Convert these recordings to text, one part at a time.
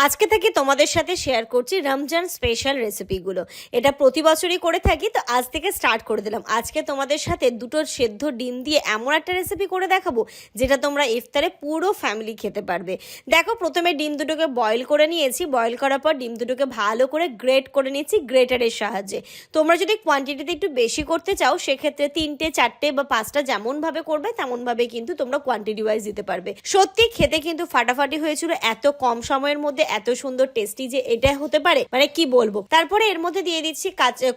আজকে থেকে তোমাদের সাথে শেয়ার করছি রমজান স্পেশাল রেসিপিগুলো। এটা প্রতি বছরই করে থাকি, তো আজ থেকে স্টার্ট করে দিলাম। আজকে তোমাদের সাথে দুটো সেদ্ধ ডিম দিয়ে এমন একটা রেসিপি করে দেখাবো যেটা তোমরা ইফতারে পুরো ফ্যামিলি খেতে পারবে। দেখো, প্রথমে ডিম দুটোকে বয়েল করে নিয়েছি। বয়েল করার পর ডিম দুটোকে ভালো করে গ্রেট করে নিয়েছি গ্রেটারের সাহায্যে। তোমরা যদি কোয়ান্টিটিতে একটু বেশি করতে চাও সেক্ষেত্রে 3টে 4টে বা 5টা যেমনভাবে করবে তেমনভাবে কিন্তু তোমরা কোয়ান্টিটি ওয়াইজ দিতে পারবে। সত্যি খেতে কিন্তু ফাটাফাটি হয়েছিল, এত কম সময়ের মধ্যে এত সুন্দর টেস্টি যে এটা হতে পারে মানে কি বলবো। তারপরে এর মধ্যে দিয়ে দিচ্ছি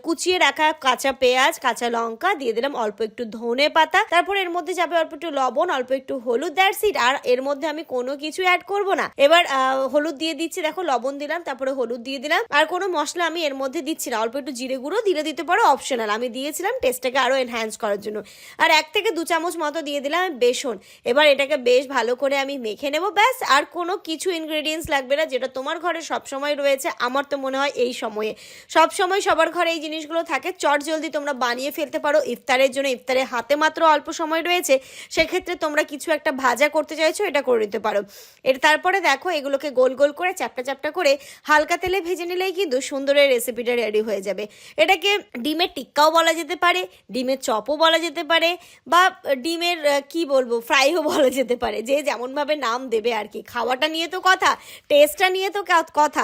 কুচিয়ে রাখা কাঁচা পেঁয়াজ, কাঁচা লঙ্কা, দিয়ে দিলাম অল্প একটু ধনে পাতা। তারপরে এর মধ্যে যাবে অল্প একটু লবণ, অল্প একটু হলুদ, দ্যাটস ইট। আর এর মধ্যে আমি কোনো কিছু অ্যাড করব না। এবার হলুদ দিয়ে দিচ্ছি, দেখো লবণ দিলাম, তারপরে হলুদ দিয়ে দিলাম। আর কোনো মশলা আমি এর মধ্যে দিচ্ছি না। অল্প একটু জিরে গুঁড়ো দিতে পারো, অপশনাল। আমি দিয়েছিলাম টেস্টটাকে আরো এনহ্যান্স করার জন্য। আর 1 থেকে 2 চামচ মতো দিয়ে দিলাম বেসন। এবার এটাকে বেশ ভালো করে আমি মেখে নেবো, ব্যাস। আর কোনো কিছু ইনগ্রেডিয়েন্টস লাগবে না, যেটা তোমার ঘরে সবসময় রয়েছে। আমার তো মনে হয় এই সময়ে সবসময় সবার ঘরে এই জিনিসগুলো থাকে। চট জলদি তোমরা বানিয়ে ফেলতে পারো ইফতারের জন্য। ইফতারে হাতে মাত্র অল্প সময় রয়েছে, সেক্ষেত্রে তোমরা কিছু একটা ভাজা করতে চাইছো, এটা করে নিতে পারো। তারপরে দেখো, এগুলোকে গোল গোল করে চ্যাপটা চ্যাপটা করে হালকা তেলে ভেজে নিলেই কিন্তু সুন্দর এই রেসিপিটা রেডি হয়ে যাবে। এটাকে ডিমের টিক্কাও বলা যেতে পারে, ডিমের চপও বলা যেতে পারে, বা ডিমের কি বলবো ফ্রাইও বলা যেতে পারে। যে যেমনভাবে নাম দেবে আর কি। খাওয়াটা নিয়ে তো কথা, টেস্টটা নিয়ে তো কথা।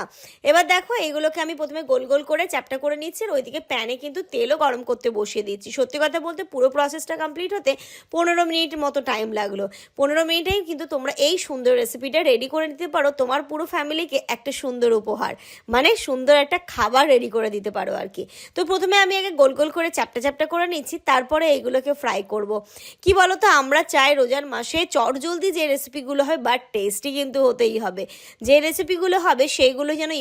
এবার দেখো, এগুলোকে আমি প্রথমে গোল গোল করে চ্যাপটা করে নিচ্ছি। আর ওইদিকে প্যানে কিন্তু তেলও গরম করতে বসিয়ে দিচ্ছি। সত্যি কথা বলতে পুরো প্রসেসটা কমপ্লিট হতে 15 মিনিট মতো টাইম লাগলো। 15 মিনিটেই কিন্তু তোমরা এই সুন্দর রেসিপিটা রেডি করে নিতে পারো তোমার পুরো ফ্যামিলিকে একটা সুন্দর উপহার, মানে সুন্দর একটা খাবার রেডি করে দিতে পারো আর কি। তো প্রথমে আমি আগে গোল গোল করে চ্যাপটা চ্যাপটা করে নিচ্ছি, তারপরে এইগুলোকে ফ্রাই করব। কি বলো তো, আমরা চাই রোজার মাসে চটজলদি যে রেসিপিগুলো হয় বাট টেস্টি কিন্তু হতেই হবে। যে রেসিপিগুলো হবে সেইগুলো যেন